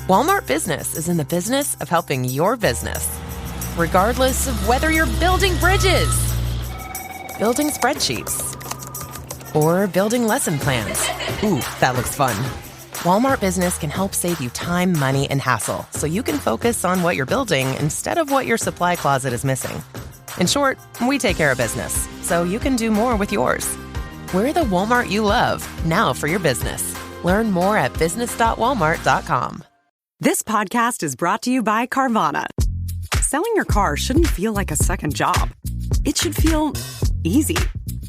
Walmart Business is in the business of helping your business. Regardless of whether you're building bridges, building spreadsheets, or building lesson plans. Ooh, that looks fun. Walmart Business can help save you time, money, and hassle so you can focus on what you're building instead of what your supply closet is missing. In short, we take care of business so you can do more with yours. We're the Walmart you love, now for your business. Learn more at business.walmart.com. This podcast is brought to you by Carvana. Selling your car shouldn't feel like a second job. It should feel easy.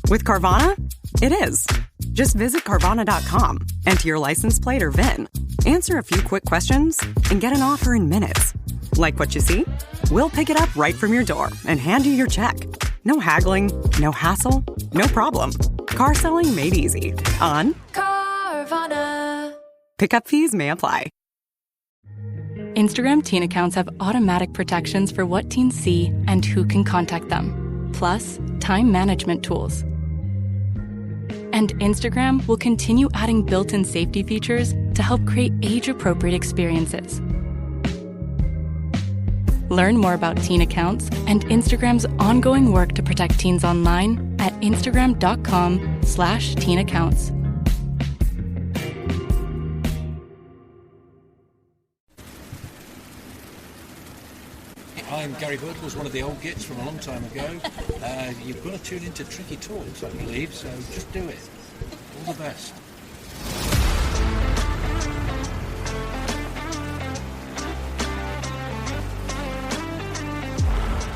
With Carvana, it is. Just visit Carvana.com, enter your license plate or VIN, answer a few quick questions, and get an offer in minutes. Like what you see? We'll pick it up right from your door and hand you your check. No haggling, no hassle, no problem. Car selling made easy on Carvana. Pickup fees may apply. Instagram teen accounts have automatic protections for what teens see and who can contact them, plus time management tools. And Instagram will continue adding built-in safety features to help create age-appropriate experiences. Learn more about teen accounts and Instagram's ongoing work to protect teens online at instagram.com/teen accounts. I'm Gary Birtles, one of the old gits from a long time ago. You've got to tune into Tricky Talks, I believe, so just do it. All the best.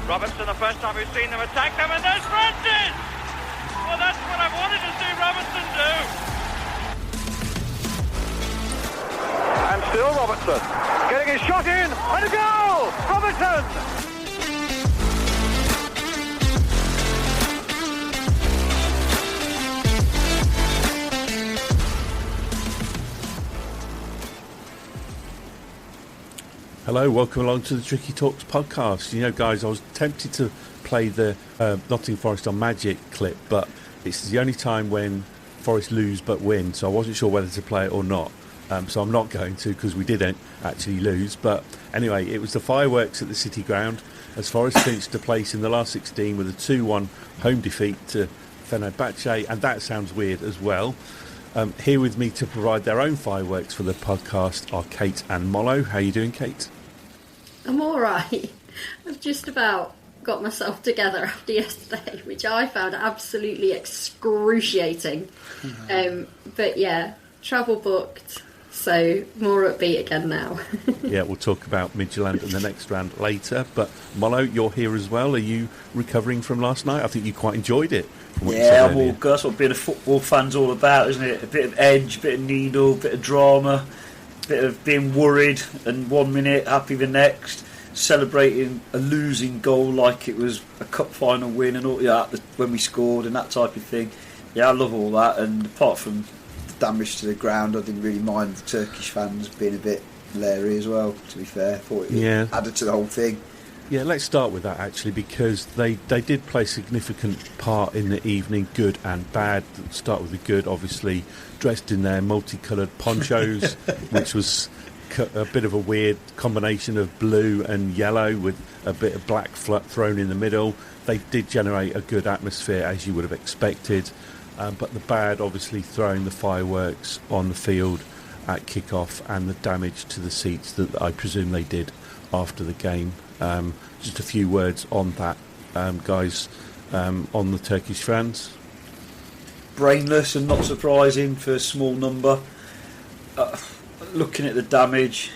Robertson, the first time we've seen them attack them, and there's Francis! Well, that's what I wanted to see Robertson do. And still Robertson, getting his shot in, and a goal! Robertson! Hello, welcome along to the Tricky Talks podcast. You know, guys, I was tempted to play the Nottingham Forest on Magic clip, but it's the only time when Forest lose but win, so I wasn't sure whether to play it or not. So I'm not going to, because we didn't actually lose. But anyway, it was the fireworks at the City Ground as Forest clinched a place in the last 16 with a 2-1 home defeat to Fenerbahce, and that sounds weird as well. Here with me to provide their own fireworks for the podcast are Kate and Mollo. How are you doing, Kate? I'm alright. I've just about got myself together after yesterday, which I found absolutely excruciating. But yeah, travel booked, so more upbeat again now. Yeah, we'll talk about Midtjylland in the next round later. But Mollo, you're here as well. Are you recovering from last night? I think you quite enjoyed it. Yeah, I'm all good. That's what being a football fan's all about, isn't it? A bit of edge, a bit of needle, a bit of drama, a bit of being worried and 1 minute, happy the next, celebrating a losing goal like it was a cup final win and all when we scored and that type of thing. Yeah, I love all that, and apart from the damage to the ground, I didn't really mind the Turkish fans being a bit leery as well, to be fair. I thought it added to the whole thing. Yeah, let's start with that actually, because they did play a significant part in the evening, good and bad. Let's start with the good, obviously, dressed in their multicoloured ponchos, which was a bit of a weird combination of blue and yellow with a bit of black thrown in the middle. They did generate a good atmosphere, as you would have expected, but the bad, obviously, throwing the fireworks on the field at kick-off and the damage to the seats that I presume they did after the game. Just a few words on that, guys, on the Turkish fans. Brainless and not surprising for a small number. Looking at the damage,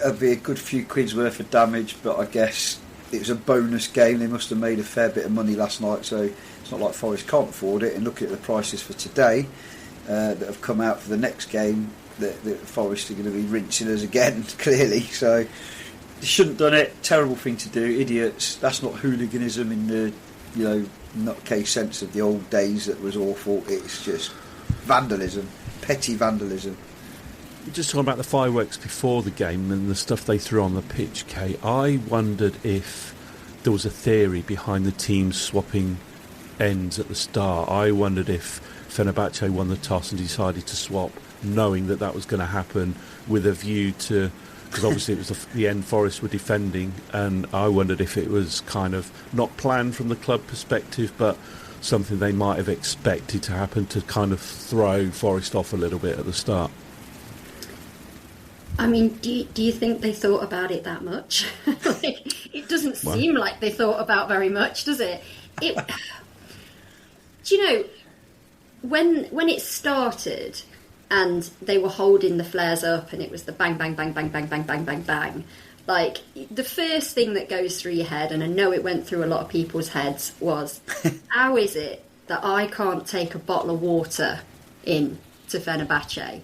it'd be a good few quid's worth of damage, but I guess it was a bonus game. They must have made a fair bit of money last night, so it's not like Forest can't afford it. And looking at the prices for today that have come out for the next game, that Forest are going to be rinsing us again, clearly. So they shouldn't have done it. Terrible thing to do. Idiots. That's not hooliganism in the, nutcase sense of the old days. That was awful. It's just vandalism, petty vandalism. Just talking about the fireworks before the game and the stuff they threw on the pitch, Kate, I wondered if there was a theory behind the teams swapping ends at the start. I wondered if Fenerbahce won the toss and decided to swap, knowing that was going to happen, with a view to, because obviously it was the end Forest were defending, and I wondered if it was kind of not planned from the club perspective, but something they might have expected to happen to kind of throw Forest off a little bit at the start. I mean, do you think they thought about it that much? It doesn't seem like they thought about very much, does it? Do you know, when it started and they were holding the flares up and it was the bang, bang, bang, bang, bang, bang, bang, bang, bang, like, the first thing that goes through your head, and I know it went through a lot of people's heads, was, how is it that I can't take a bottle of water in to Fenerbahce?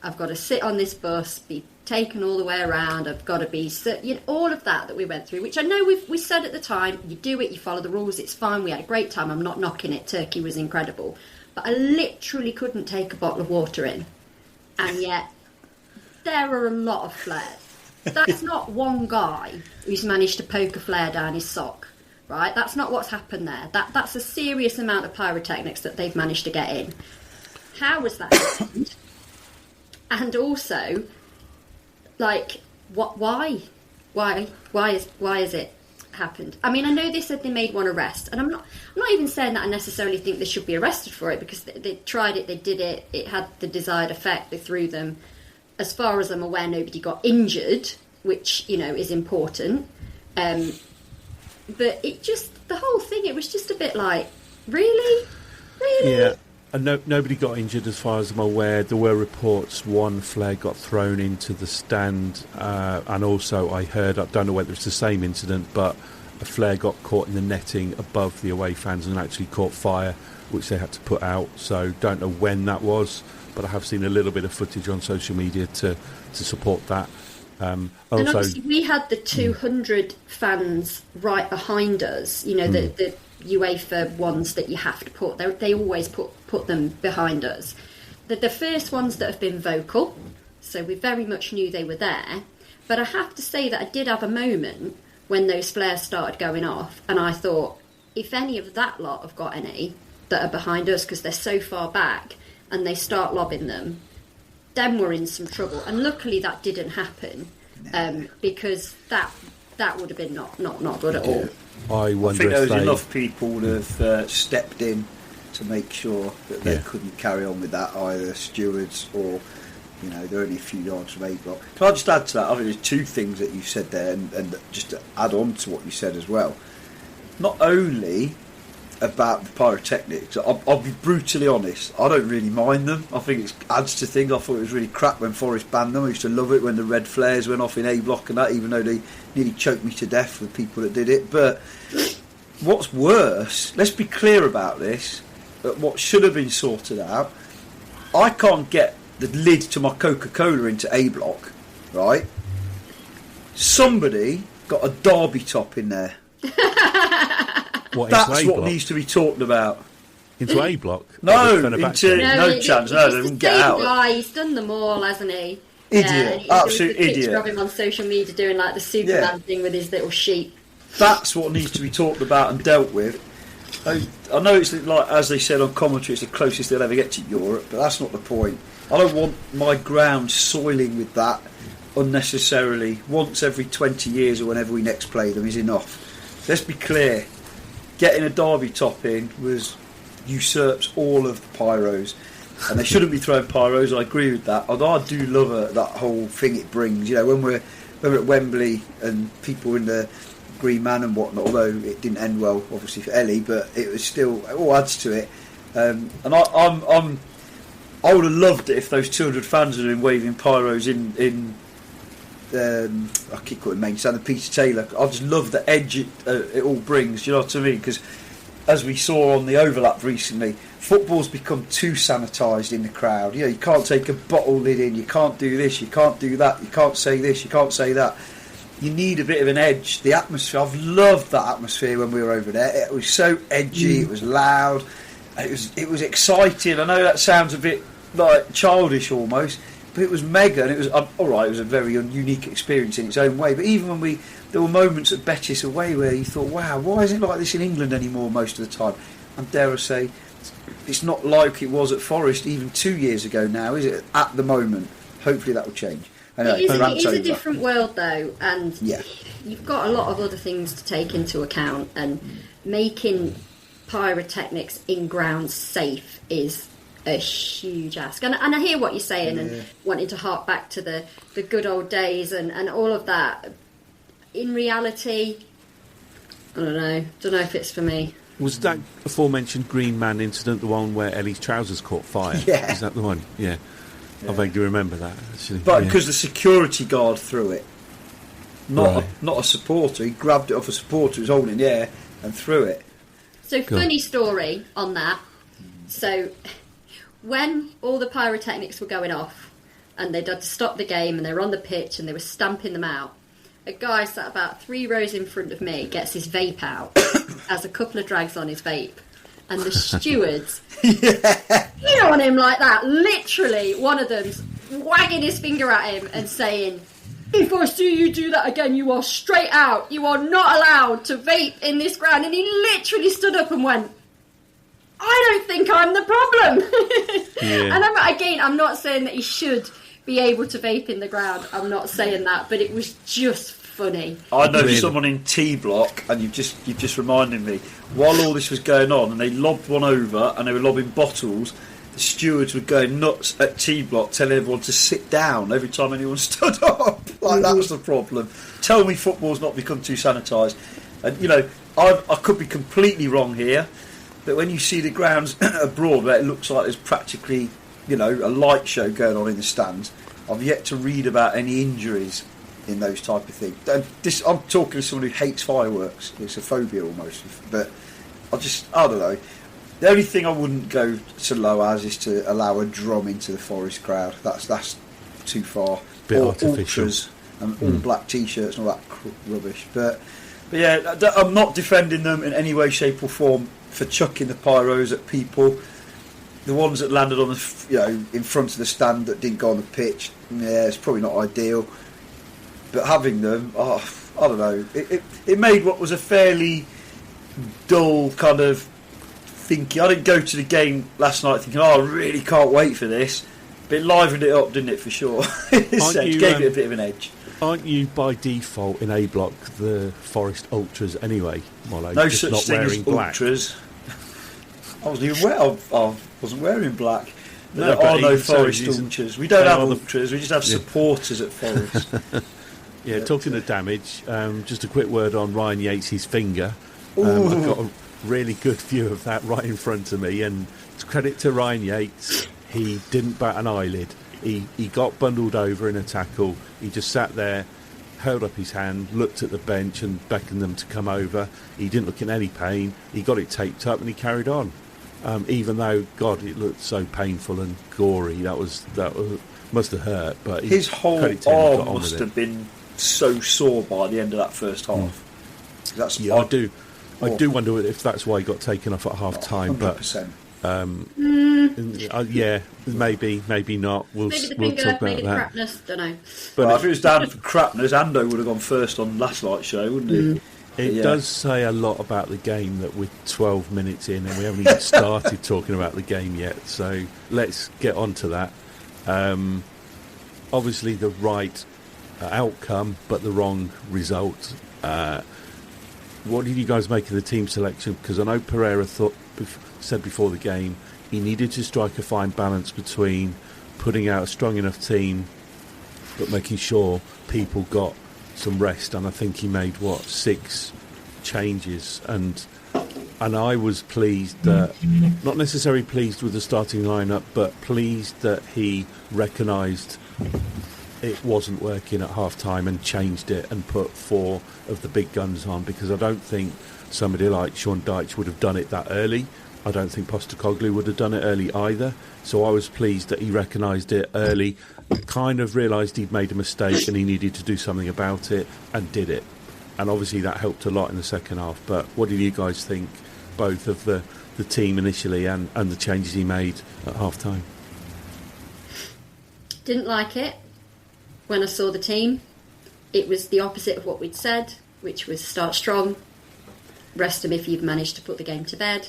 I've got to sit on this bus, be taken all the way around, I've got to be... You know, all of that we went through, which I know we said at the time, you do it, you follow the rules, it's fine, we had a great time, I'm not knocking it, Turkey was incredible. But I literally couldn't take a bottle of water in. And yet, there are a lot of flares. That's not one guy who's managed to poke a flare down his sock, right? That's not what's happened there. That's a serious amount of pyrotechnics that they've managed to get in. How was that happened? And also, like, why is it happened? I mean, I know they said they made one arrest, and I'm not even saying that I necessarily think they should be arrested for it, because they tried it, they did it, it had the desired effect, they threw them. As far as I'm aware, nobody got injured, which, you know, is important. But it just, the whole thing, it was just a bit like, really? Yeah. And nobody got injured as far as I'm aware. There were reports one flare got thrown into the stand, and also I heard, I don't know whether it's the same incident, but a flare got caught in the netting above the away fans and actually caught fire, which they had to put out. So don't know when that was, but I have seen a little bit of footage on social media to support that. And obviously we had the 200 fans right behind us, you know, the UEFA ones that you have to put, they always put them behind us. The first ones that have been vocal, so we very much knew they were there, but I have to say that I did have a moment when those flares started going off, and I thought, if any of that lot have got any that are behind us because they're so far back and they start lobbing them, then we're in some trouble. And luckily that didn't happen, because that would have been not good at all. I think there was enough people that have stepped in to make sure that they couldn't carry on with that, either stewards or, you know, they're only a few yards from A block. Can I just add to that? I think there's two things that you said there, and just to add on to what you said as well. Not only about the pyrotechnics, I'll be brutally honest, I don't really mind them. I think it adds to things. I thought it was really crap when Forest banned them. I used to love it when the red flares went off in A block and that, even though they nearly choked me to death with people that did it. But what's worse, let's be clear about this, what should have been sorted out, I can't get the lid to my Coca-Cola into A block, right? Somebody got a Derby top in there. That's what needs to be talked about. Into A block? No chance. No, they wouldn't get out. Guy, he's done them all, hasn't he? Idiot, absolute idiot. Picture of him on social media doing like the Superman thing with his little sheep. That's what needs to be talked about and dealt with. I know it's like, as they said on commentary, it's the closest they'll ever get to Europe, but that's not the point. I don't want my ground soiling with that unnecessarily. Once every 20 years or whenever we next play them is enough. Let's be clear. Getting a Derby top in usurps all of the pyros, and they shouldn't be throwing pyros. I agree with that. Although I do love that whole thing it brings. You know, when we're at Wembley and people in the Green Man and whatnot. Although it didn't end well, obviously for Ellie, but it was still, it all adds to it. And I would have loved it if those 200 fans had been waving pyros in I keep calling main stand, Peter Taylor. I just love the edge it all brings. You know what I mean? Because as we saw on the overlap recently, football's become too sanitised in the crowd. You know, you can't take a bottle lid in. You can't do this. You can't do that. You can't say this. You can't say that. You need a bit of an edge. The atmosphere. I've loved that atmosphere when we were over there. It was so edgy. It was loud. It was exciting. I know that sounds a bit like childish almost. But it was mega, and it was alright. It was a very unique experience in its own way. But even when there were moments at Betis away where you thought, "Wow, why isn't it like this in England anymore?" Most of the time, and dare I say, it's not like it was at Forest even 2 years ago now, is it? At the moment, hopefully that will change. Anyway, it is a different world, though, and yeah. You've got a lot of other things to take into account, and making pyrotechnics in grounds safe is a huge ask. And I hear what you're saying, and wanting to hark back to the good old days and all of that. In reality, I don't know if it's for me. Was that aforementioned Green Man incident the one where Ellie's trousers caught fire? Yeah. Is that the one? Yeah. I vaguely remember that, actually. But because the security guard threw it, not a supporter. He grabbed it off a supporter who was holding it in the air and threw it. So, funny story on that. So, when all the pyrotechnics were going off and they'd had to stop the game and they were on the pitch and they were stamping them out, a guy sat about 3 rows in front of me gets his vape out, has a couple of drags on his vape, and the stewards hit on him like that. Literally, one of them's wagging his finger at him and saying, "If I see you do that again, you are straight out. You are not allowed to vape in this ground." And he literally stood up and went, "I don't think I'm the problem." And I'm not saying that he should be able to vape in the ground. I'm not saying that, but it was just funny. I know someone in T Block, and you've just reminded me. While all this was going on, and they lobbed one over, and they were lobbing bottles, the stewards were going nuts at T Block, telling everyone to sit down every time anyone stood up. Like, that was the problem. Tell me football's not become too sanitised. And, I could be completely wrong here, but when you see the grounds abroad where it looks like there's practically, a light show going on in the stands, I've yet to read about any injuries in those type of things. I'm talking to someone who hates fireworks. It's a phobia almost. But I don't know. The only thing I wouldn't go so low as is to allow a drum into the Forest crowd. That's too far. Bit or artificial. Ultras and all black t-shirts and all that rubbish. But yeah, I'm not defending them in any way, shape or form for chucking the pyros at people. The ones that landed on the, in front of the stand that didn't go on the pitch, it's probably not ideal. But having them, I don't know. It made what was a fairly dull kind of thinking. I didn't go to the game last night thinking, I really can't wait for this. But it livened it up, didn't it, for sure? It gave it a bit of an edge. Aren't you, by default, in A Block, the Forest Ultras anyway, Mollo? No just such not thing wearing as black. Ultras. I wasn't wearing black. No, there are no even so, Forest Ultras. We don't have Ultras, we just have Yeah. supporters at Forest. Yeah, talking of damage, just a quick word on Ryan Yates' finger. Ooh. I've got a really good view of that right in front of me, and it's credit to Ryan Yates, he didn't bat an eyelid. He got bundled over in a tackle. He just sat there, held up his hand, looked at the bench and beckoned them to come over. He didn't look in any pain. He got it taped up and he carried on. Even though, God, it looked so painful and gory. That was must have hurt. But his whole arm must have been so sore by the end of that first half. I do wonder if that's why he got taken off at half time. 100%. Yeah, maybe not. We'll Maybe the we'll finger, talk maybe the about that. crapness, don't know. But if it was down for crapness, Ando would have gone first on last night's show, wouldn't he? It does say a lot about the game that we're 12 minutes in and we haven't even started talking about the game yet. So let's get on to that. Obviously the right outcome, but the wrong result. What did you guys make of the team selection? Because I know Pereira said before the game he needed to strike a fine balance between putting out a strong enough team but making sure people got some rest, and I think he made 6 changes, and I was pleased that, not necessarily pleased with the starting lineup, but pleased that he recognised it wasn't working at half time and changed it and put 4 of the big guns on, because I don't think somebody like Sean Dyche would have done it that early. I don't think Postecoglou would have done it early either. So I was pleased that he recognised it early, kind of realised he'd made a mistake and he needed to do something about it, and did it. And obviously that helped a lot in the second half. But what did you guys think, both of the team initially and the changes he made at half time? Didn't like it when I saw the team. It was the opposite of what we'd said, which was start strong, rest them if you've managed to put the game to bed.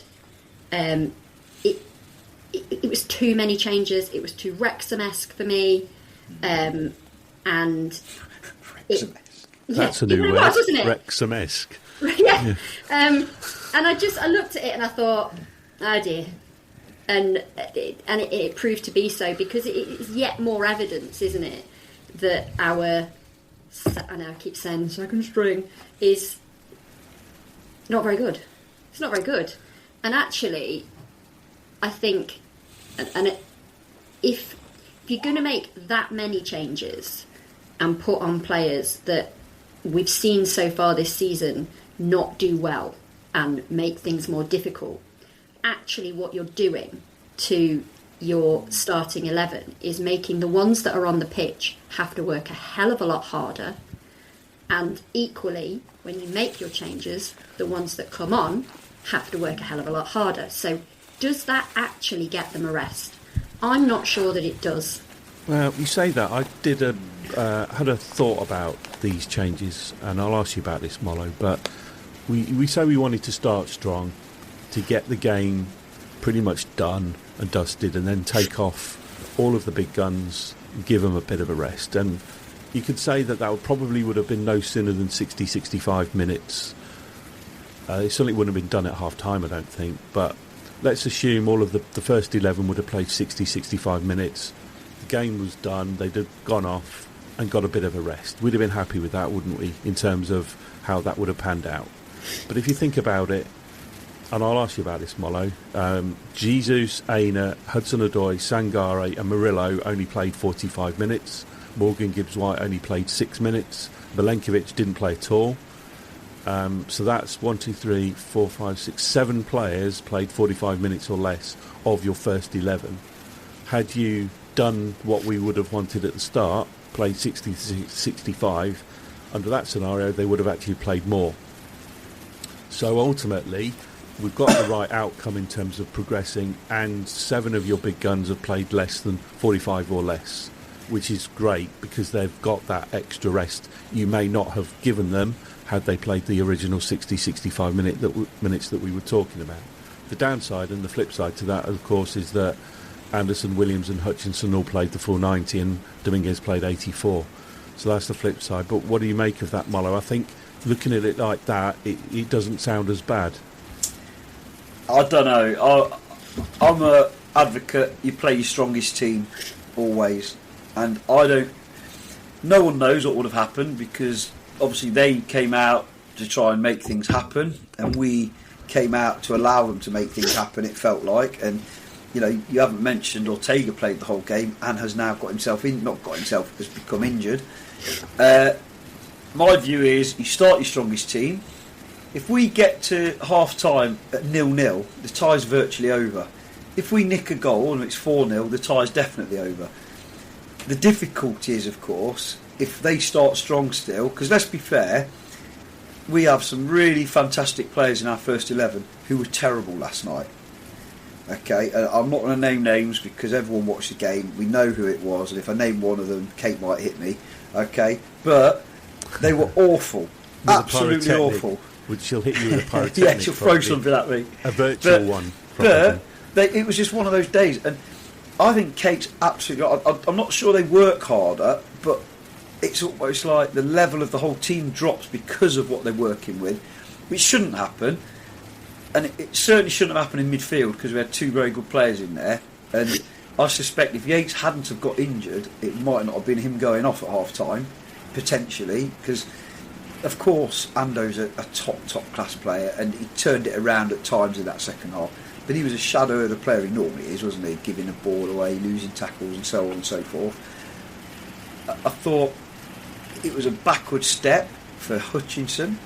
It was too many changes. It was too Wrexham-esque for me. and that's a new word, wasn't it? Wrexham-esque. Yeah. And I looked at it and I thought, oh dear. And it proved to be so, because it is yet more evidence, isn't it, that I know I keep saying the second string is not very good. It's not very good. And actually, I think, if you're going to make that many changes and put on players that we've seen so far this season not do well and make things more difficult, actually what you're doing to your starting 11 is making the ones that are on the pitch have to work a hell of a lot harder, and equally, when you make your changes, the ones that come on have to work a hell of a lot harder. So does that actually get them a rest? I'm not sure that it does. Well, you say that. I had a thought about these changes, and I'll ask you about this, Mollo, but we say we wanted to start strong, to get the game pretty much done and dusted, and then take off all of the big guns and give them a bit of a rest. And you could say that probably would have been no sooner than 60, 65 minutes. It certainly wouldn't have been done at half-time, I don't think, but let's assume all of the first 11 would have played 60, 65 minutes. The game was done, they'd have gone off and got a bit of a rest. We'd have been happy with that, wouldn't we, in terms of how that would have panned out. But if you think about it, and I'll ask you about this, Mollo, Jesus, Aina, Hudson-Odoi, Sangare and Murillo only played 45 minutes. Morgan Gibbs-White only played 6 minutes. Milenkovic didn't play at all. So that's 7 players played 45 minutes or less of your first 11. Had you done what we would have wanted at the start, played 60 to 65, under that scenario they would have actually played more. So ultimately we've got the right outcome in terms of progressing, and 7 of your big guns have played less than 45 or less, which is great because they've got that extra rest you may not have given them had they played the original 60-65 minutes that we were talking about. The downside and the flip side to that, of course, is that Anderson, Williams and Hutchinson all played the full 90 and Dominguez played 84. So that's the flip side. But what do you make of that, Mollo? I think looking at it like that, it doesn't sound as bad. I don't know. I'm an advocate. You play your strongest team always, and no one knows what would have happened, because obviously they came out to try and make things happen, and we came out to allow them to make things happen, it felt like. And you haven't mentioned Ortega played the whole game and has now has become injured. My view is you start your strongest team. If we get to half time at 0-0, the tie's virtually over. If we nick a goal and it's 4-0, the tie's definitely over. The difficulty is, of course, if they start strong still, because let's be fair, we have some really fantastic players in our first 11 who were terrible last night. Okay, I'm not going to name names because everyone watched the game. We know who it was, and if I name one of them, Kate might hit me. Okay, but they were awful, absolutely awful. She'll hit you with a pyrotechnic. Yeah, she'll throw something at me. A virtual one. But it was just one of those days, and I think Kate's absolutely. I'm not sure they work harder, but it's almost like the level of the whole team drops because of what they're working with, which shouldn't happen. And it certainly shouldn't have happened in midfield because we had 2 very good players in there. And I suspect if Yates hadn't have got injured, it might not have been him going off at half time, potentially, because of course Ando's a top class player, and he turned it around at times in that second half. But he was a shadow of the player he normally is, wasn't he? Giving the ball away, losing tackles and so on and so forth. I thought it was a backward step for Hutchinson,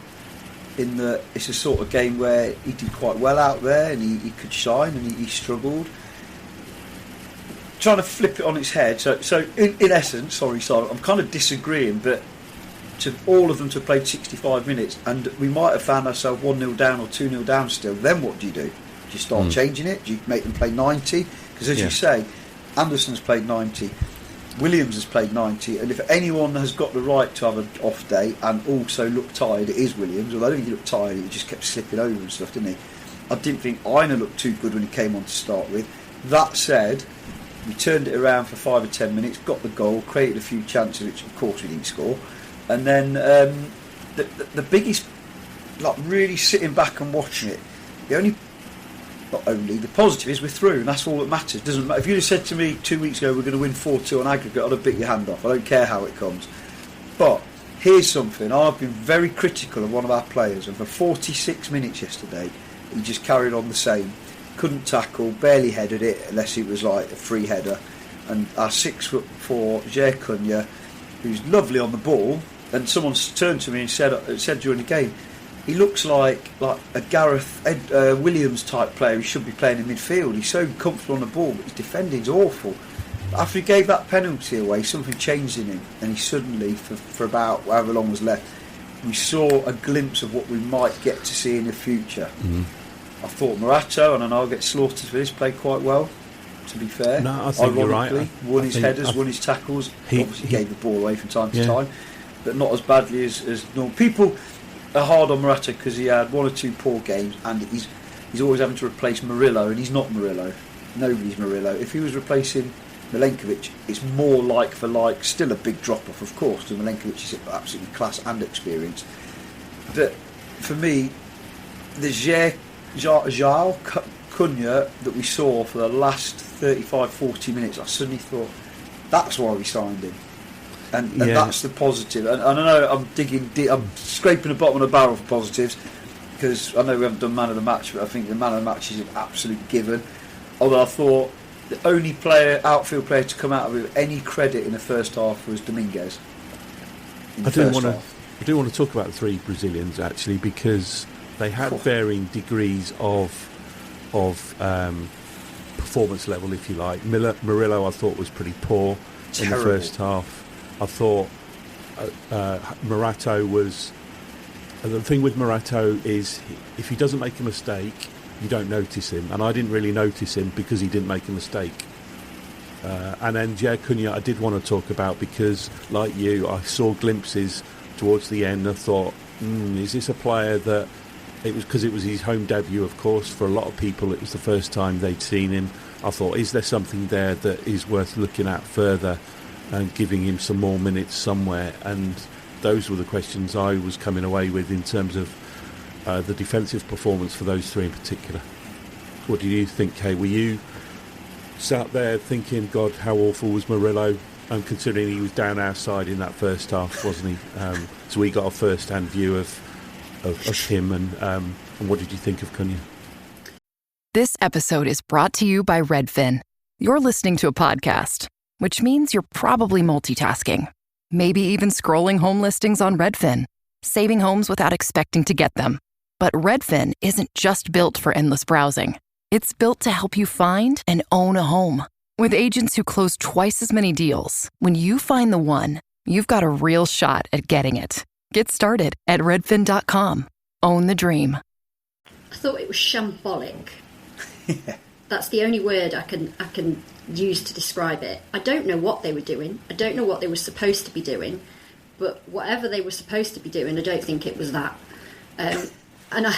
in that it's a sort of game where he did quite well out there and he could shine, and he struggled. Trying to flip it on its head, so in essence, sorry Simon, I'm kind of disagreeing, but to all of them to have played 65 minutes and we might have found ourselves 1-0 down or 2-0 down still, then what do? Do you start changing it? Do you make them play 90? Because as you say, Anderson's played 90, Williams has played 90, and if anyone has got the right to have an off day and also look tired, it is Williams. Although I don't think he looked tired, he just kept slipping over and stuff, didn't he? I didn't think Aina looked too good when he came on to start with. That said, We turned it around for 5 or 10 minutes, got the goal, created a few chances, which of course we didn't score. And then the biggest, like really sitting back and watching it, the positive is we're through, and that's all that matters. Doesn't matter if you'd have said to me 2 weeks ago we're going to win 4-2 on aggregate, I'd have bit your hand off. I don't care how it comes. But here's something: I've been very critical of one of our players, and for 46 minutes yesterday, he just carried on the same. Couldn't tackle, barely headed it unless it was like a free header. And our 6'4" Jair Cunha, who's lovely on the ball, and someone turned to me and said during the game, he looks like a Gareth Williams type player. He should be playing in midfield. He's so comfortable on the ball, but his defending's awful. After he gave that penalty away, something changed in him, and he suddenly, for about however long was left, we saw a glimpse of what we might get to see in the future. I thought Morato, and I'll get slaughtered for this, played quite well, to be fair. No, I think you're right. Won his headers, won his tackles. Obviously gave the ball away from time to time, but not as badly as normal. People are hard on Morato because he had 1 or 2 poor games, and he's always having to replace Murillo, and he's not Murillo. Nobody's Murillo. If he was replacing Milenkovic, it's more like for like. Still a big drop off, of course, to Milenkovic is absolutely class and experience. But for me, the João Cunha that we saw for the last 35-40 minutes, I suddenly thought that's why we signed him. And that's the positive. And I know I'm digging deep, I'm scraping the bottom of the barrel for positives, because I know we haven't done man of the match, but I think the man of the match is an absolute given. Although I thought the only outfield player to come out with any credit in the first half was Dominguez. I do want to talk about the 3 Brazilians actually, because they had varying degrees of performance level, if you like. Murillo I thought was pretty poor in the first half. I thought Morato was... The thing with Morato is if he doesn't make a mistake, you don't notice him. And I didn't really notice him because he didn't make a mistake. And then Jair Cunha I did want to talk about, because, like you, I saw glimpses towards the end. I thought, is this a player that... It was because it was his home debut, of course. For a lot of people, it was the first time they'd seen him. I thought, is there something there that is worth looking at further and giving him some more minutes somewhere? And those were the questions I was coming away with in terms of the defensive performance for those 3 in particular. What do you think, Kay? Were you sat there thinking, God, how awful was Murillo? And considering he was down our side in that first half, wasn't he? So we got a first-hand view of him, and what did you think of Cunha? This episode is brought to you by Redfin. You're listening to a podcast, which means you're probably multitasking. Maybe even scrolling home listings on Redfin, saving homes without expecting to get them. But Redfin isn't just built for endless browsing. It's built to help you find and own a home. With agents who close twice as many deals, when you find the one, you've got a real shot at getting it. Get started at redfin.com. Own the dream. I thought it was shambolic. That's the only word I can use to describe it. I don't know what they were doing. I don't know what they were supposed to be doing. But whatever they were supposed to be doing, I don't think it was that. And I,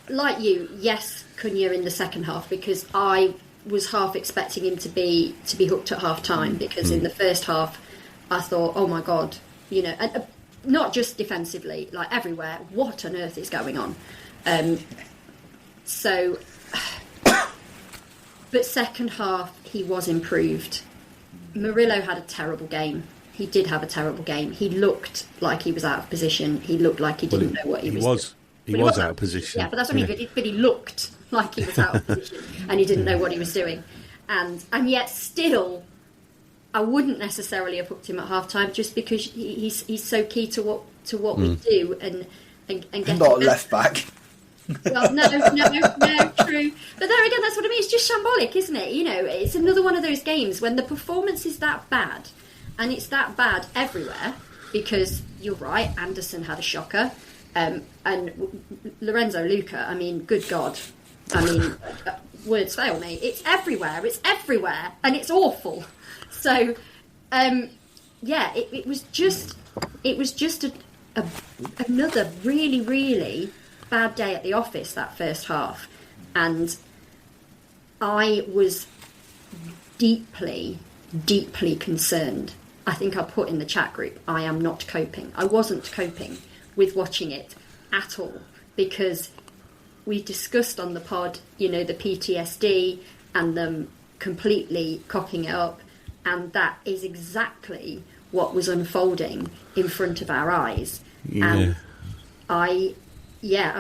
like you, yes, Cunha in the second half, because I was half expecting him to be hooked at half time, because in the first half I thought, oh my God, and not just defensively, like everywhere, what on earth is going on? But second half he was improved. Murillo had a terrible game. He did have a terrible game. He looked like he was out of position. He looked like he didn't know what he was doing. He was out of position. Yeah, but that's what I mean. But he looked like he was out of position, and he didn't know what he was doing. And yet still, I wouldn't necessarily have hooked him at half time, just because he's so key to what we do and get not a left back. Well, no, true. But there again, that's what I mean. It's just shambolic, isn't it? It's another one of those games when the performance is that bad, and it's that bad everywhere. Because you're right, Anderson had a shocker, and Lorenzo Luca. I mean, good God. I mean, words fail me. It's everywhere, and it's awful. So, it was just another really, really bad day at the office, that first half, and I was deeply, deeply concerned. I think I put in the chat group, I am not coping. I wasn't coping with watching it at all, because we discussed on the pod, the PTSD and them completely cocking it up, and that is exactly what was unfolding in front of our eyes. Yeah. And I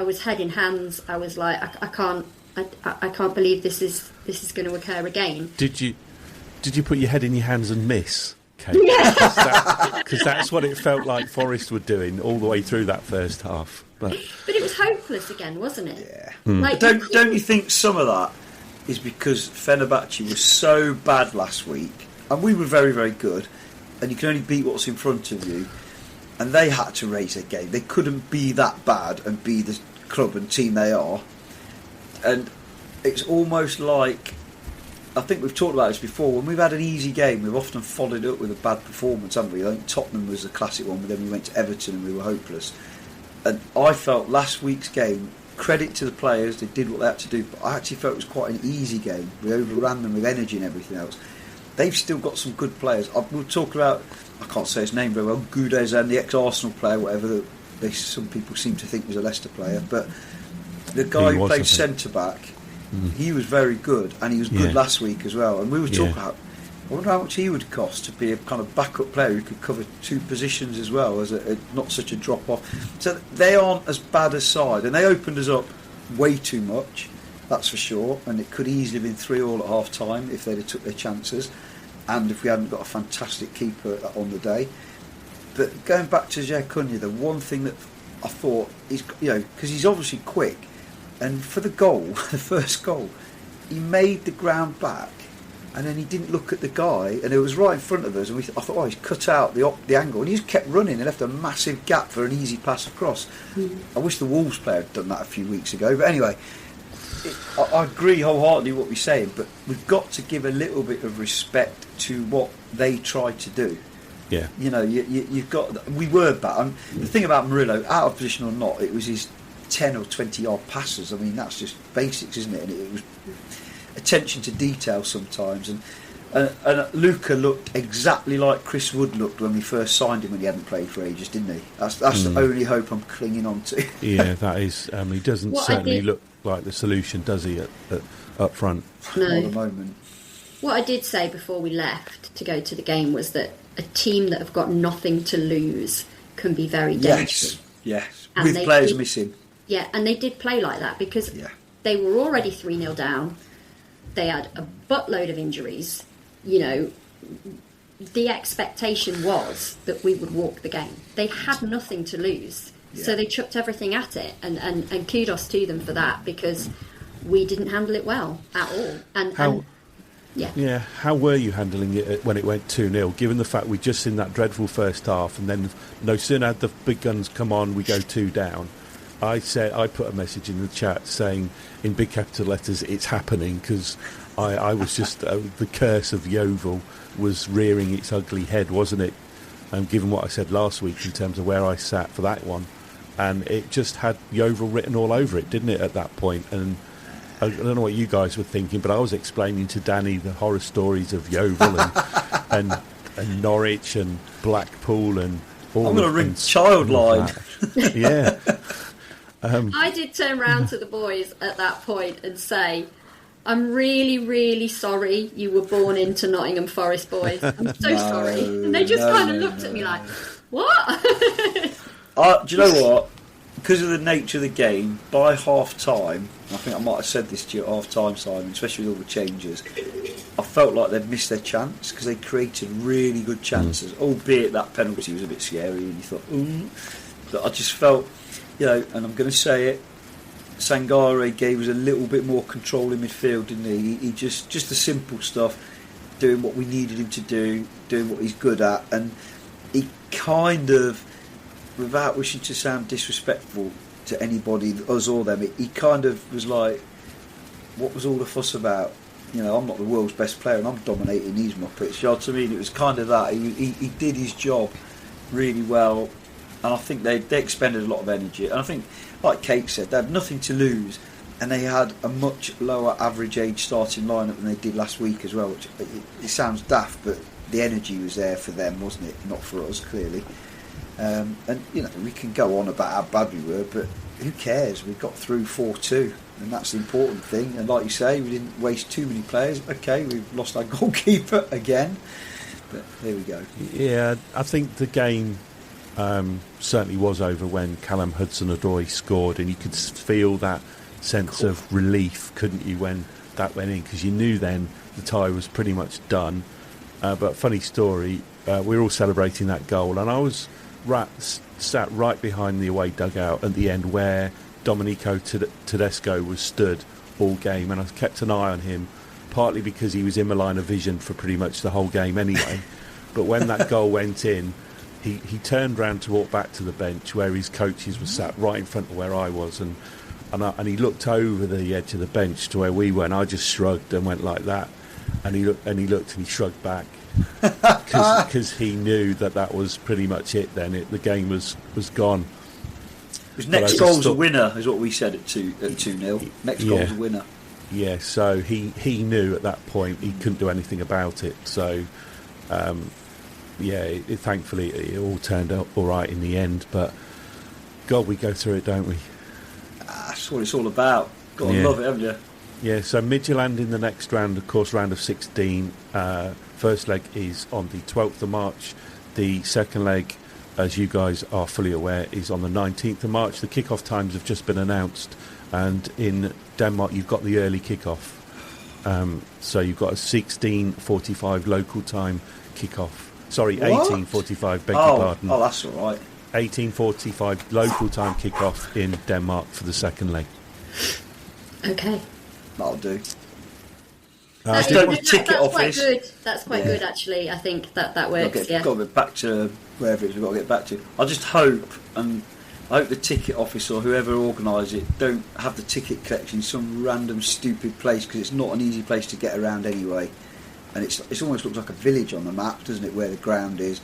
was head in hands. I was like, I can't believe this is going to occur again. Did you put your head in your hands and miss, Kate? Yeah. Because that's what it felt like Forest were doing all the way through that first half. But it was hopeless again, wasn't it? Yeah. Like, Don't you think some of that is because Fenerbahce was so bad last week, and we were very, very good, and you can only beat what's in front of you, and they had to raise their game. They couldn't be that bad and be the club and team they are. And it's almost like, I think we've talked about this before, when we've had an easy game, we've often followed up with a bad performance, haven't we? I think Tottenham was the classic one, but then we went to Everton and we were hopeless. And I felt last week's game, credit to the players, they did what they had to do, but I actually felt it was quite an easy game. We overran them with energy and everything else. They've still got some good players. We'll talk about, I can't say his name very well, Gudez, and the ex-Arsenal player, whatever some people seem to think was a Leicester player, but the guy who played centre-back, he was very good, and he was good last week as well. And we were talking about, I wonder how much he would cost to be a kind of backup player who could cover two positions as well, as not such a drop-off. So they aren't as bad a side, and they opened us up way too much, that's for sure, and it could easily have been 3-3 at half-time if they'd have took their chances, and if we hadn't got a fantastic keeper on the day. But going back to Jay Cunha, the one thing that I thought is, because he's obviously quick, and for the goal, the first goal, he made the ground back, and then he didn't look at the guy, and it was right in front of us, and I thought, he's cut out the angle, and he just kept running and left a massive gap for an easy pass across. I wish the Wolves player had done that a few weeks ago, but anyway, I agree wholeheartedly with what we're saying, but we've got to give a little bit of respect to what they tried to do. Yeah. You've got. We were bad. The thing about Murillo, out of position or not, it was his 10 or 20 yard passes. I mean, that's just basics, isn't it? And it was attention to detail sometimes. And Luca looked exactly like Chris Wood looked when we first signed him when he hadn't played for ages, didn't he? That's the only hope I'm clinging on to. Yeah, that is. He doesn't certainly look like the solution, does he, up front? No. Not at the moment. What I did say before we left to go to the game was that a team that have got nothing to lose can be very dangerous. Yes. And with players missing. Yeah, and they did play like that because they were already 3-0 down. They had a buttload of injuries. The expectation was that we would walk the game. They had nothing to lose. Yeah. So they chucked everything at it. And kudos to them for that, because we didn't handle it well at all. How were you handling it when it went 2-0, given the fact we just seen that dreadful first half, and then no sooner had the big guns come on, we go 2 down? I put a message in the chat saying in big capital letters, it's happening, because I was just the curse of Yeovil was rearing its ugly head, wasn't it? Given what I said last week in terms of where I sat for that one, and it just had Yeovil written all over it, didn't it, at that point? And I don't know what you guys were thinking, but I was explaining to Danny the horror stories of Yeovil and Norwich and Blackpool and all. I'm going to ring Childline. Yeah. I did turn round to the boys at that point and say, I'm really, really sorry you were born into Nottingham Forest, boys. I'm so sorry. And they just kind of looked at me like, what? Do you know what? Because of the nature of the game, by half-time, I think I might have said this to you at half-time, Simon, especially with all the changes, I felt like they'd missed their chance, because they created really good chances, albeit that penalty was a bit scary, and you thought, ooh. But I just felt, and I'm going to say it, Sangare gave us a little bit more control in midfield, didn't he? He just the simple stuff, doing what we needed him to do, doing what he's good at, and he kind of, without wishing to sound disrespectful to anybody, us or them, he kind of was like, what was all the fuss about? I'm not the world's best player and I'm dominating these muppets. You know what I mean? It was kind of that. He did his job really well, and I think they expended a lot of energy. And I think, like Kate said, they had nothing to lose. and they had a much lower average age starting lineup than they did last week as well, which it sounds daft, but the energy was there for them, wasn't it? Not for us, clearly. And we can go on about how bad we were, but who cares? We got through 4-2, and that's the important thing. And like you say, we didn't waste too many players. Okay, we've lost our goalkeeper again, but there we go. Yeah, I think the game certainly was over when Callum Hudson-Odoi scored, and you could feel that sense of relief, couldn't you, when that went in, because you knew then the tie was pretty much done. But funny story, we were all celebrating that goal, and I was sat right behind the away dugout at the end where Domenico Tedesco was stood all game, and I kept an eye on him, partly because he was in my line of vision for pretty much the whole game anyway. But when that goal went in, he turned round to walk back to the bench where his coaches were sat right in front of where I was, and he looked over the edge of the bench to where we were, and I just shrugged and went like that, and he looked and he shrugged back because he knew that was pretty much it. Then the game was gone. His next goal's a winner, is what we said at 2-0. Next goal's a winner. Yeah, so he knew at that point he couldn't do anything about it. So thankfully it all turned out all right in the end. But God, we go through it, don't we? That's what it's all about. Got to love it, haven't you? Yeah, so Midtjylland in the next round, of course, round of 16. First leg is on the 12th of March. The second leg, as you guys are fully aware, is on the 19th of March. The kick-off times have just been announced, and in Denmark you've got the early kick-off. So you've got a 16:45 local time kick-off. Sorry, 18:45, beg your pardon. Oh, that's all right. 18:45 local time kick-off in Denmark for the second leg. Okay. That'll do. That's quite good. That's quite good, actually. I think that works. Got to get back to wherever it is we've got to get back to. I just hope, and I hope the ticket office or whoever organises it don't have the ticket collection in some random stupid place, because it's not an easy place to get around anyway. And it almost looks like a village on the map, doesn't it, where the ground is.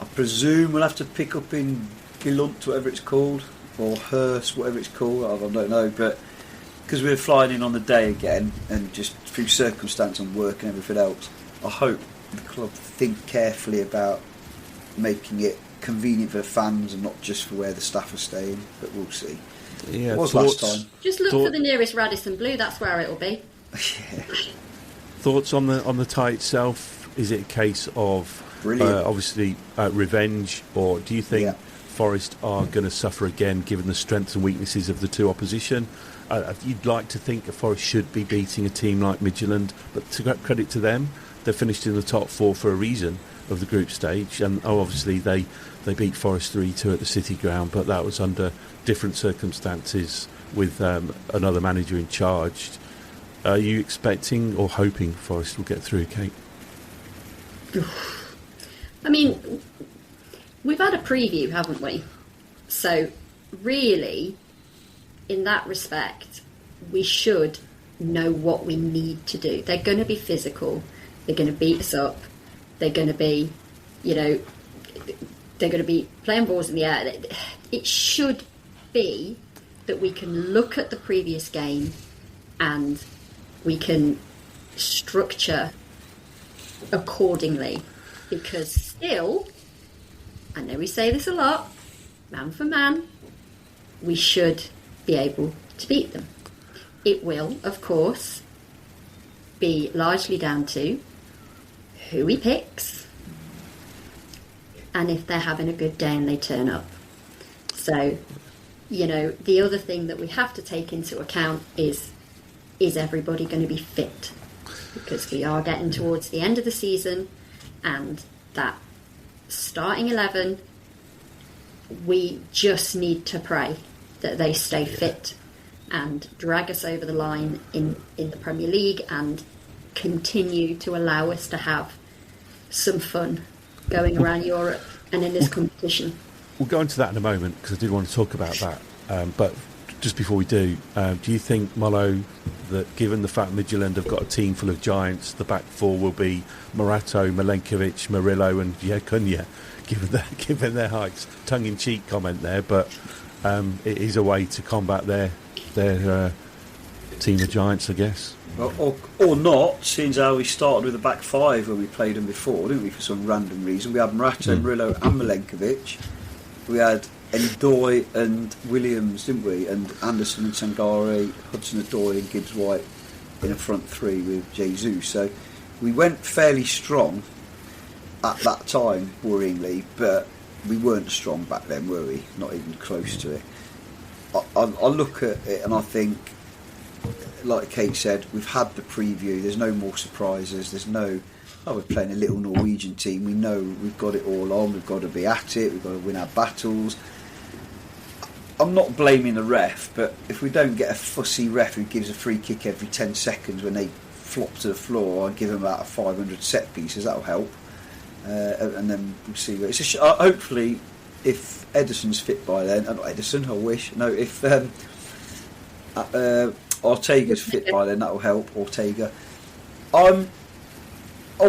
I presume we'll have to pick up in Billund, whatever it's called, or Hurst, whatever it's called. I don't know, but because we're flying in on the day again, and just through circumstance and work and everything else, I hope the club think carefully about making it convenient for the fans and not just for where the staff are staying. But we'll see. Yeah, it was last time. Just look for the nearest Radisson Blu. That's where it'll be. Yeah. Thoughts on the tie itself? Is it a case of obviously revenge, or do you think Forest are going to suffer again, given the strengths and weaknesses of the two opposition? You'd like to think that Forest should be beating a team like Midtjylland, but to credit to them, they finished in the top four for a reason of the group stage, and obviously they beat Forest 3-2 at the City Ground, but that was under different circumstances with another manager in charge. Are you expecting or hoping Forest will get through, Kate? I mean, we've had a preview, haven't we? So really, in that respect, we should know what we need to do. They're going to be physical. They're going to beat us up. They're going to be, they're going to be playing balls in the air. It should be that we can look at the previous game and we can structure accordingly. Because still, I know we say this a lot, man for man, we should be able to beat them. It will, of course, be largely down to who he picks and if they're having a good day and they turn up. So, the other thing that we have to take into account is everybody going to be fit? Because we are getting towards the end of the season, and that starting 11, we just need to pray that they stay fit and drag us over the line in the Premier League and continue to allow us to have some fun going around Europe and in this competition. We'll go into that in a moment, because I did want to talk about that. But just before we do you think, Mollo, that given the fact Midtjylland have got a team full of giants, the back four will be Morato, Milenkovic, Murillo and Cunha, given their heights? Tongue-in-cheek comment there, but it is a way to combat their team of giants, I guess. Well, or not, seeing how we started with a back five when we played them before, didn't we, for some random reason. We had Morata, Murillo and Milenkovic. We had Ndoye and Williams, didn't we? And Anderson and Sangare, Hudson-Odoi and Gibbs-White in a front three with Jesus. So we went fairly strong at that time, worryingly, but we weren't strong back then, were we? Not even close to it. I look at it and I think, like Kate said, we've had the preview. There's no more surprises. There's no, we're playing a little Norwegian team. We know we've got it all on. We've got to be at it. We've got to win our battles. I'm not blaming the ref, but if we don't get a fussy ref who gives a free kick every 10 seconds when they flop to the floor and give them about 500 set pieces, that'll help. And then we'll see. It's hopefully, if Ederson's fit by then, not Ederson, I wish. No, if Ortega's fit by then, that'll help. Ortega. Of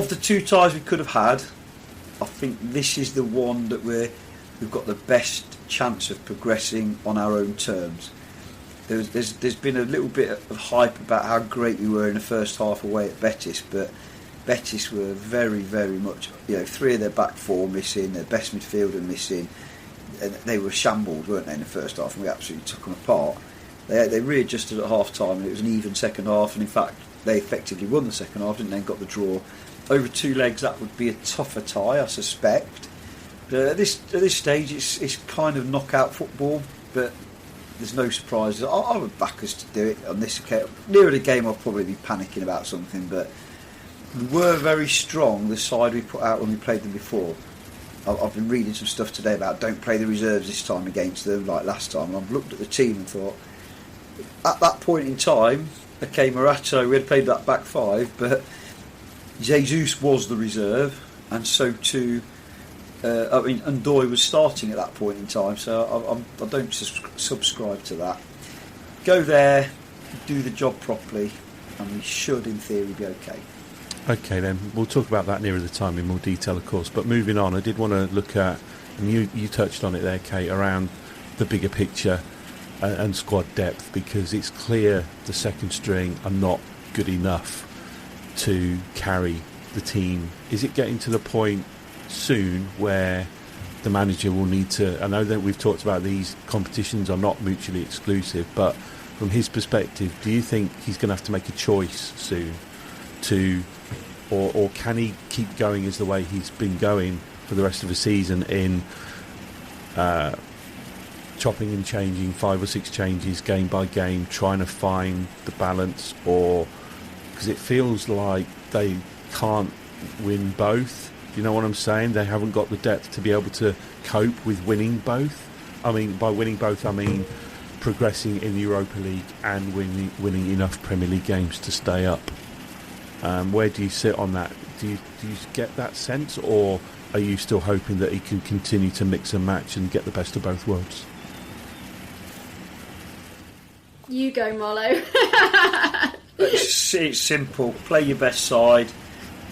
the two ties we could have had, I think this is the one that we've got the best chance of progressing on our own terms. There's been a little bit of hype about how great we were in the first half away at Betis, but Betis were very, very much, three of their back four missing, their best midfielder missing, and they were shambles, weren't they, in the first half, and we absolutely took them apart. They readjusted at half time, and it was an even second half, and in fact they effectively won the second half, didn't they, and got the draw. Over two legs that would be a tougher tie, I suspect. But at this stage it's kind of knockout football, but there's no surprises. I would back us to do it on this occasion. Nearer the game I'll probably be panicking about something, but we were very strong, the side we put out when we played them before. I've been reading some stuff today about don't play the reserves this time against them like last time, and I've looked at the team and thought, at that point in time, okay, Morata, we had played that back five, but Jesus was the reserve, and so too, Ndoye was starting at that point in time, so I don't subscribe to that. Go there, do the job properly, and we should, in theory, be okay. Okay, then we'll talk about that nearer the time in more detail, of course. But moving on, I did want to look at, and you touched on it there, Kate, around the bigger picture and squad depth, because it's clear the second string are not good enough to carry the team. Is it getting to the point soon where the manager will need to, I know that we've talked about these competitions are not mutually exclusive, but from his perspective, do you think he's going to have to make a choice soon to, or can he keep going as the way he's been going for the rest of the season in chopping and changing 5 or 6 changes game by game, trying to find the balance? Or because it feels like they can't win both. Do you know what I'm saying? They haven't got the depth to be able to cope with winning both. I mean, by winning both, I mean progressing in the Europa League and winning enough Premier League games to stay up. Where do you sit on that? Do you get that sense, or are you still hoping that he can continue to mix and match and get the best of both worlds? You go, Marlo. It's simple. Play your best side.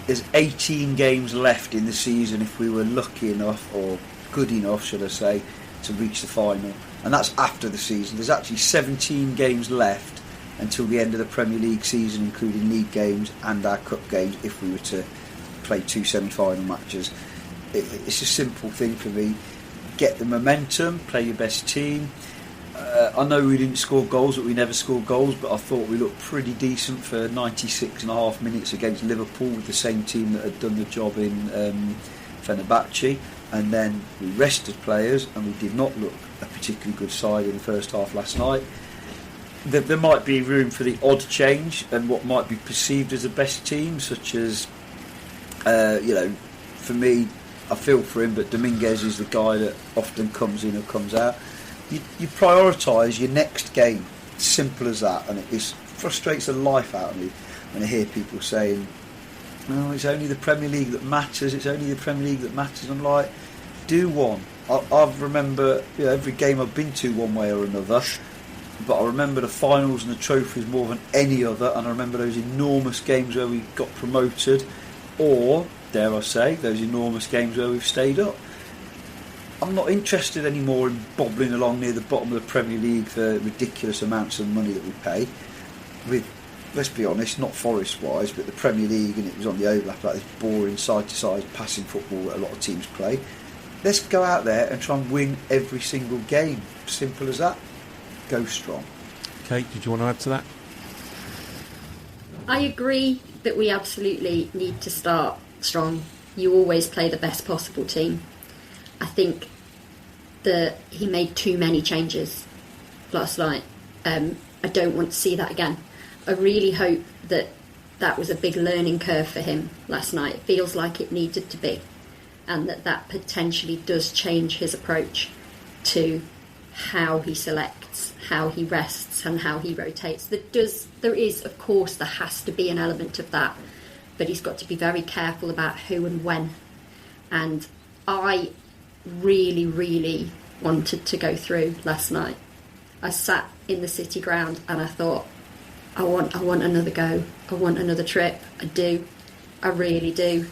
There's 18 games left in the season if we were lucky enough, or good enough, should I say, to reach the final. And that's after the season. There's actually 17 games left until the end of the Premier League season, including league games and our cup games, if we were to play 2 semi-final matches. It's a simple thing for me. Get the momentum, play your best team. I know we didn't score goals, but we never scored goals, but I thought we looked pretty decent for 96.5 minutes against Liverpool with the same team that had done the job in Fenerbahce. And then we rested players, and we did not look a particularly good side in the first half last night. There might be room for the odd change and what might be perceived as the best team, such as, for me, I feel for him, but Dominguez is the guy that often comes in or comes out. You prioritise your next game, simple as that, and it frustrates the life out of me when I hear people saying, "Oh, it's only the Premier League that matters. It's only the Premier League that matters." I'm like, do one. I remember every game I've been to one way or another, but I remember the finals and the trophies more than any other, and I remember those enormous games where we got promoted, or dare I say, those enormous games where we've stayed up. I'm not interested anymore in bobbling along near the bottom of the Premier League for ridiculous amounts of money that we pay. with, let's be honest, not Forest-wise, but the Premier League, and it was on the overlap, like this boring side-to-side passing football that a lot of teams play. Let's go out there and try and win every single game. Simple as that. Go strong. Kate, did you want to add to that? I agree that we absolutely need to start strong. You always play the best possible team. I think that he made too many changes last night. I don't want to see that again. I really hope that that was a big learning curve for him last night. It feels like it needed to be, and that potentially does change his approach to how he selects, how he rests, and how he rotates. There has to be an element of that, but he's got to be very careful about who and when. And I really, really wanted to go through last night. I sat in the City ground and I thought, I want another go. I want another trip. I do. I really do.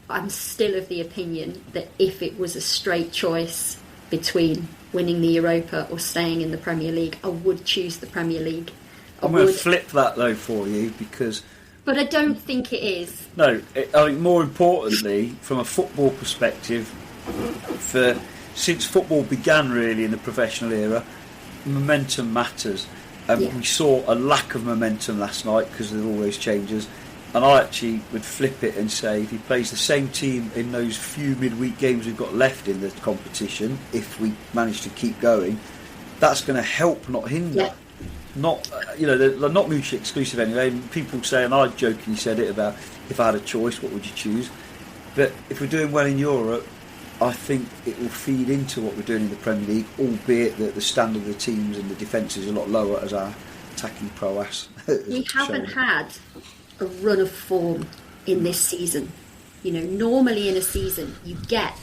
I'm still of the opinion that if it was a straight choice between winning the Europa or staying in the Premier League, I would choose the Premier League. I'm going to flip that though for you, because... But I don't think it is. No, I think more importantly, from a football perspective, since football began really in the professional era, momentum matters. We saw a lack of momentum last night because of all those changes. And I actually would flip it and say if he plays the same team in those few midweek games we've got left in the competition, if we manage to keep going, that's going to help, not hinder. Yeah. Not, they're not mutually exclusive anyway. People say, and I jokingly said it about if I had a choice, what would you choose? But if we're doing well in Europe, I think it will feed into what we're doing in the Premier League, albeit that the standard of the teams and the defence is a lot lower as our attacking prowess. We haven't had a run of form in this season. Normally in a season you get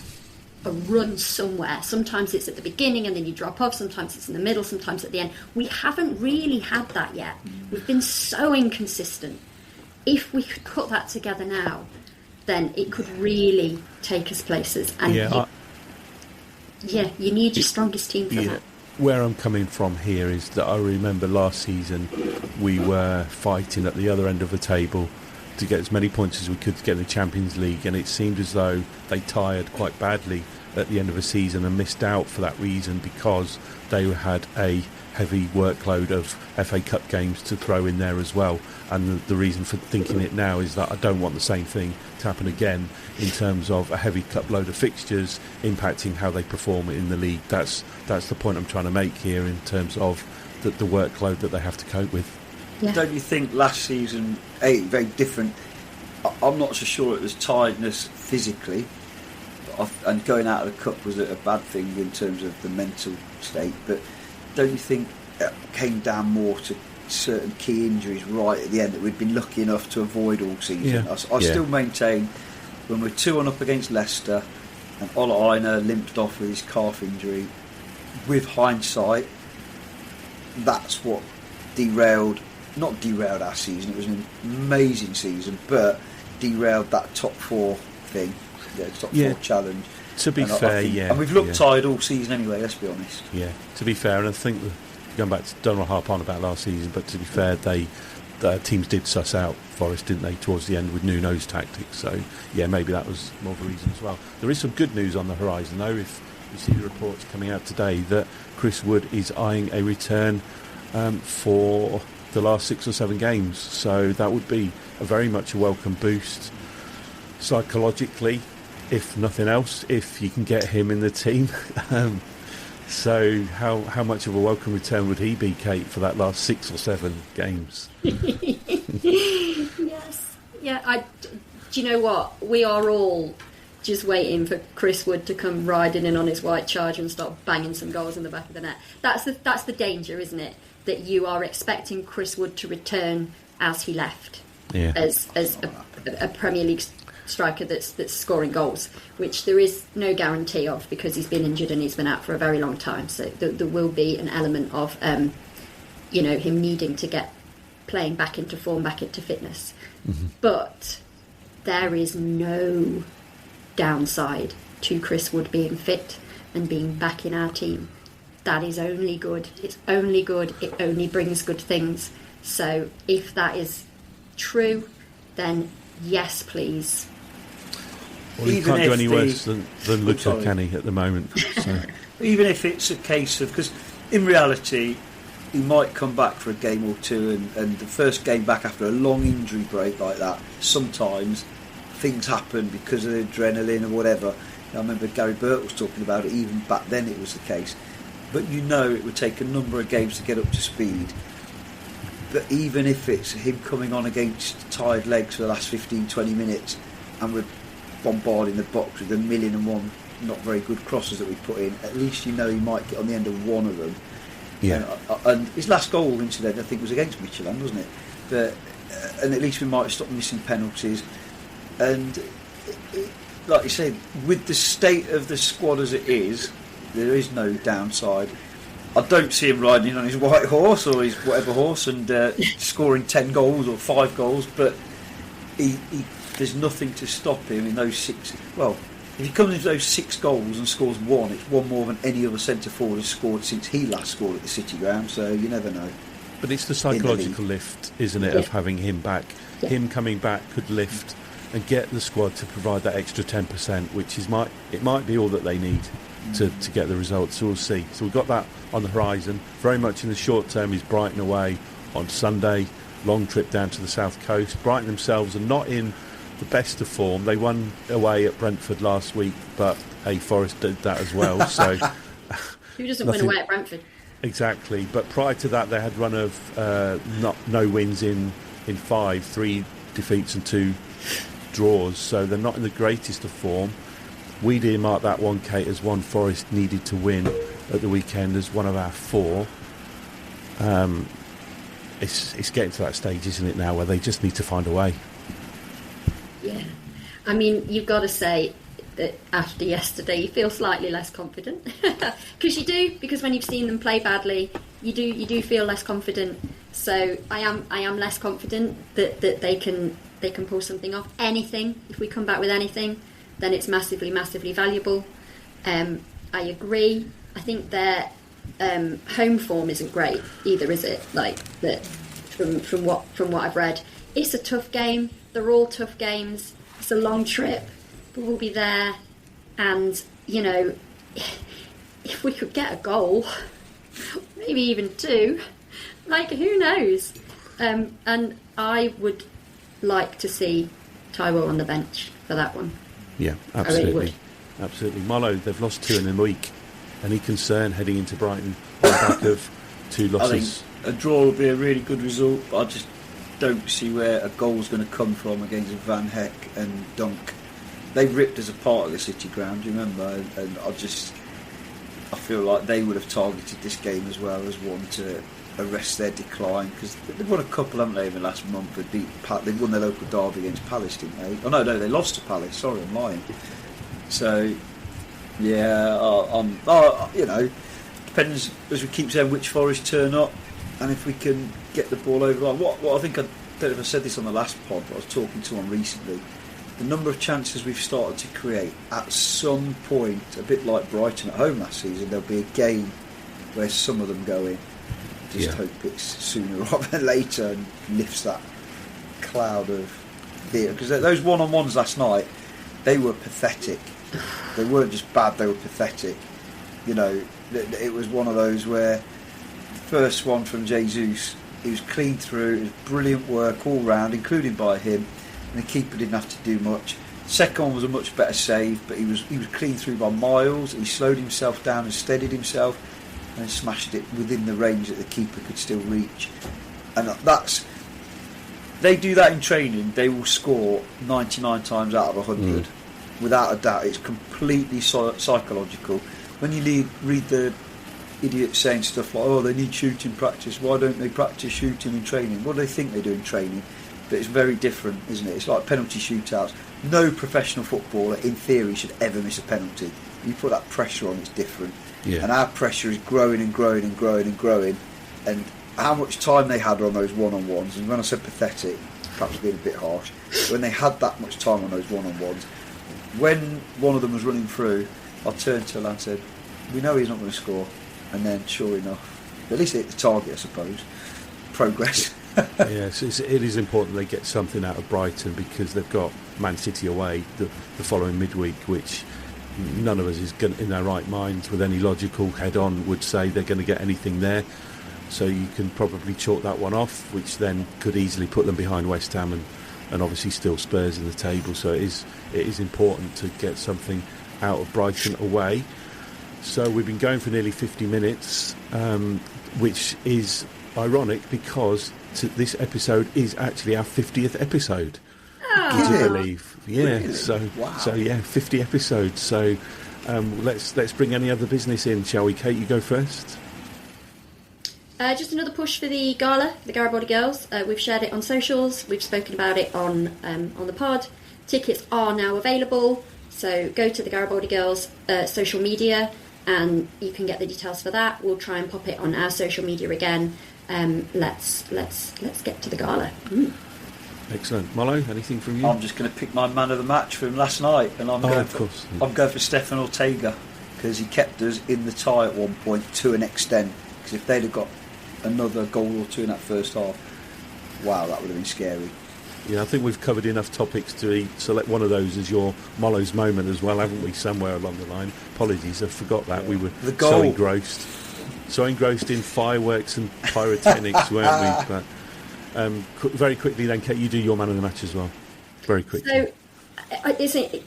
a run somewhere. Sometimes it's at the beginning and then you drop off, sometimes it's in the middle, sometimes at the end. We haven't really had that yet. We've been so inconsistent. If we could put that together now, then it could really take us places. And you need your strongest team for that. Where I'm coming from here is that I remember last season we were fighting at the other end of the table to get as many points as we could to get in the Champions League, and it seemed as though they tired quite badly at the end of the season and missed out for that reason because they had a heavy workload of FA Cup games to throw in there as well. And the reason for thinking it now is that I don't want the same thing to happen again in terms of a heavy cup load of fixtures impacting how they perform in the league. That's the point I'm trying to make here in terms of the workload that they have to cope with. Yeah. Don't you think last season, very different? I'm not so sure it was tiredness physically, and going out of the cup was a bad thing in terms of the mental state, but don't you think it came down more to certain key injuries right at the end that we'd been lucky enough to avoid all season? I still maintain when we're 2-1 up against Leicester and Ola Aina limped off with his calf injury, with hindsight, that's what not derailed our season. It was an amazing season, but derailed that top four thing, top four challenge. To be fair, and we've looked tired all season anyway, let's be honest. Yeah, to be fair, and I think going back to, don't want to harp on about last season, but to be fair, the teams did suss out Forest, didn't they, towards the end with Nuno's tactics. So yeah, maybe that was more of a reason as well. There is some good news on the horizon though. If you see the reports coming out today that Chris Wood is eyeing a return for the last 6 or 7 games, so that would be a very much a welcome boost psychologically, if nothing else, if you can get him in the team. So how much of a welcome return would he be, Kate, for that last 6 or 7 games? Yes. Yeah, do you know what? We are all just waiting for Chris Wood to come riding in on his white Charger and start banging some goals in the back of the net. That's the danger, isn't it? That you are expecting Chris Wood to return as he left, as a Premier League striker that's scoring goals, which there is no guarantee of because he's been injured and he's been out for a very long time. So there will be an element of him needing to get playing back into form, back into fitness. Mm-hmm. But there is no downside to Chris Wood being fit and being back in our team. That is only good. It's only good. It only brings good things. So if that is true, then yes, please. Well, he Even can't do if any the- worse than Luca, can he, at the moment? So. Even if it's a case of, because in reality he might come back for a game or two, and the first game back after a long injury break like that, sometimes things happen because of the adrenaline or whatever. I remember Gary Burt was talking about it, even back then it was the case. But you know it would take a number of games to get up to speed. But even if it's him coming on against tired legs for the last 15-20 minutes and we're bombarding the box with 1,000,001 not very good crosses that we put in, at least you know he might get on the end of one of them. Yeah. And his last goal, incidentally, I think was against Midtjylland, wasn't it? But, and at least we might stop missing penalties. And like you said, with the state of the squad as it is, there is no downside. I don't see him riding on his white horse or his whatever horse and scoring 10 goals or 5 goals, but there's nothing to stop him in those 6. Well, if he comes into those 6 goals and scores 1, it's 1 more than any other centre forward has scored since he last scored at the City Ground, so you never know. But it's the psychological lift, isn't it, of having him back. Yeah. Him coming back could lift and get the squad to provide that extra 10%, which it might be all that they need to get the results. So we'll see. So we've got that on the horizon. Very much in the short term is Brighton away on Sunday. Long trip down to the south coast. Brighton themselves are not in the best of form. They won away at Brentford last week, but Forest did that as well. So Who doesn't win away at Brentford? Exactly. But prior to that, they had a run of no wins in 5, 3 defeats and 2 draws. So they're not in the greatest of form. We'd earmark that one, Kate, as one Forest needed to win at the weekend as one of our 4. It's getting to that stage, isn't it, now, where they just need to find a way. Yeah. I mean, you've got to say that after yesterday you feel slightly less confident. Because you do, because when you've seen them play badly, you do feel less confident. So I am less confident that they can pull something off. Anything, if we come back with anything, then it's massively valuable. I agree. I think their home form isn't great either, is it? Like that from what I've read, it's a tough game. They're all tough games. It's a long trip, but we'll be there. And you know, if we could get a goal, maybe even 2, like who knows? And I would like to see Taiwo on the bench for that one. Yeah, absolutely. Absolutely. Marlow, they've lost 2 in a week. Any concern heading into Brighton on the back of 2 losses? I think a draw will be a really good result, but I just don't see where a goal's going to come from against Van Heck and Dunk. They ripped us apart at the City Ground, do you remember? And I feel like they would have targeted this game as well as one to arrest their decline, because they've won a couple, haven't they, in the last month? They won their local derby against Palace, didn't they? Oh no, they lost to Palace. Sorry, I'm lying. So yeah, you know, depends, as we keep saying, which Forest turn up and if we can get the ball over the line. What I think, I don't know if I said this on the last pod, but I was talking to one recently. The number of chances we've started to create, at some point, a bit like Brighton at home last season, there'll be a game where some of them go in. Just hope it's sooner rather than later and lifts that cloud of fear. Because those one-on-ones last night, they were pathetic. They weren't just bad, they were pathetic. You know, it was one of those where the first one from Jesus, he was clean through, it was brilliant work all round, including by him, and the keeper didn't have to do much. Second one was a much better save, but he was clean through by miles. He slowed himself down and steadied himself and smashed it within the range that the keeper could still reach. And they do that in training, they will score 99 times out of 100. Without a doubt, it's completely psychological. When you read the idiots saying stuff like, oh, they need shooting practice, why don't they practice shooting in training? What do they think they do in training? But it's very different, isn't it? It's like penalty shootouts. No professional footballer, in theory, should ever miss a penalty. You put that pressure on, it's different. Yeah. And our pressure is growing and growing and growing and growing. And how much time they had on those one-on-ones, and when I said pathetic, perhaps being a bit harsh, when they had that much time on those one-on-ones, when one of them was running through, I turned to her and said, we know he's not going to score. And then, sure enough, at least hit the target, I suppose. Progress. Yes, it is important they get something out of Brighton, because they've got Man City away the following midweek, which none of us is in their right minds with any logical head-on would say they're going to get anything there. So you can probably chalk that one off, which then could easily put them behind West Ham and obviously still Spurs in the table. So it is important to get something out of Brighton away. So we've been going for nearly 50 minutes, which is ironic because this episode is actually our 50th episode. Would you believe? Yeah. Really? Wow. So yeah, 50 episodes. So let's bring any other business in, shall we? Kate, you go first. Just another push for the gala, the Garibaldi Girls. We've shared it on socials. We've spoken about it on the pod. Tickets are now available, so go to the Garibaldi Girls social media, and you can get the details for that. We'll try and pop it on our social media again. Let's get to the gala. Excellent, Mollo. Anything from you? I'm just going to pick my man of the match from last night, and I'm going for Stefan Ortega, because he kept us in the tie at one point to an extent. Because if they'd have got another goal or two in that first half, wow, that would have been scary. Yeah, I think we've covered enough topics to select one of those as your Mollo's moment as well, haven't we, somewhere along the line? Apologies, I forgot that. We were so engrossed in fireworks and pyrotechnics, weren't we? But very quickly then, Kate, you do your man of the match as well. Very quickly. So,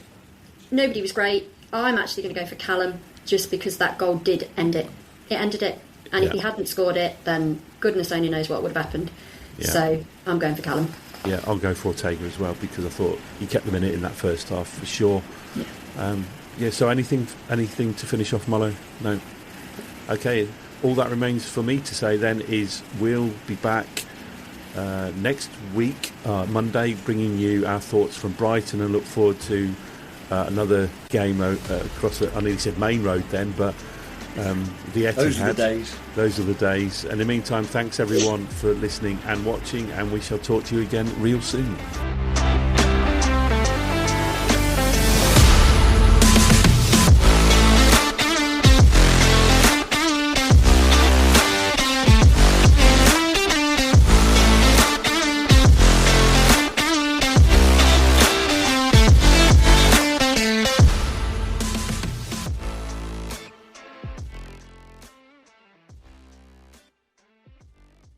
nobody was great. I'm actually going to go for Callum, just because that goal did end it. It ended it. And if he hadn't scored it, then goodness only knows what would have happened. Yeah. So I'm going for Callum. Yeah, I'll go for Ortega as well, because I thought he kept them in it in that first half for sure. Yeah. So anything to finish off, Mollo? No. Okay. All that remains for me to say then is we'll be back next week, Monday, bringing you our thoughts from Brighton, and look forward to another game across I nearly said Main Road then, but the Etihad. Those are the days. Those are the days. And in the meantime, thanks everyone for listening and watching, and we shall talk to you again real soon.